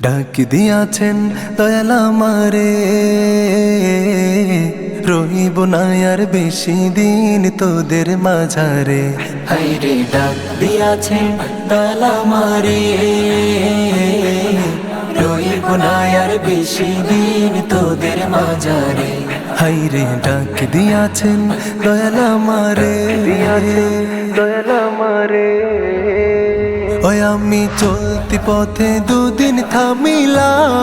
ডাক দিয়াছেন দয়াল আমারে, রহিব না আর বেশি দিন তোদের মাঝারে। হায়রে ডাক দিয়াছেন দয়াল আমারে, রহিব না আর বেশি দিন তোদের মাঝারে। হায়রে ডাক দিয়াছেন দয়াল আমারে, দয়াল আমারে। ওই আমি চলতি পথে দুদিন থামিলাম,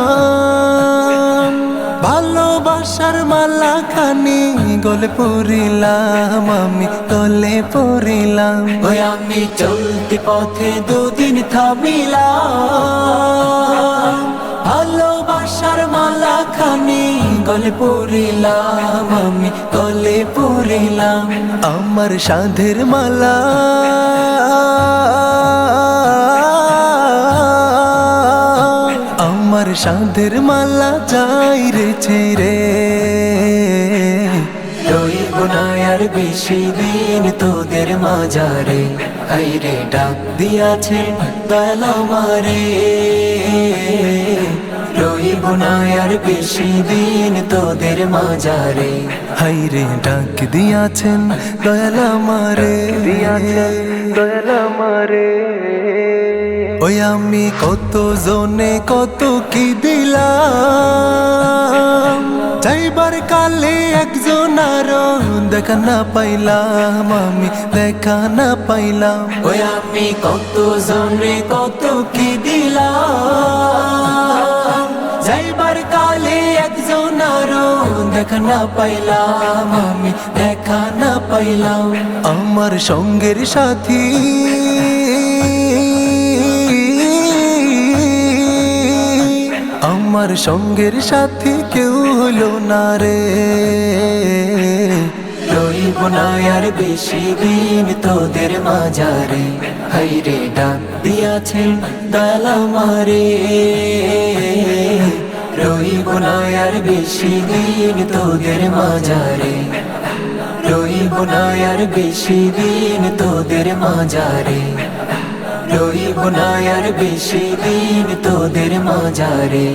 ভালোবাসার মালা খানি গলে পড়িলাম, আমি গলে পড়িলাম। ওই আমি চলতি পথে দুদিন থামিলাম, ভালোবাসার মালা খানি গলে পড়িলাম, আমি গলে পড়িলাম। আমার সাধের মালা আমার সাধের মালা যাই রে ছেড়ে, রইব না আর বেশি দিন তোদের মাঝারে। হায়রে ডাক দিয়াছেন দয়াল আমারে, রইব না আর বেশি দিন তোদের মাঝারে। হায়রে ডাক দিয়াছেন দয়াল আমারে, দয়াল আমারে। ওই আমি কত জনে কত কি দিলাম, যাইবার কালে একজন আরো দেখা না পাইলাম, আমি দেখা না পাইলাম। ওই আমি কত জনে কত কি দিলাম, যাইবার কালে একজন আরো দেখা না পাইলাম, আমি দেখা না পাইলাম। আমার সঙ্গের সাথী আমার সঙ্গের সাথী কেউ হলো না রে, রইব না আর বেশি দিন তোদের মাঝারে। হায়রে ডাক দিয়াছেন দয়াল আমারে, রইব না আর বেশি দিন তোদের মাঝারে। রইব না আর বেশি দিন তোদের মাঝারে। রইব না আর বেশি দিন তোদের মাঝারে।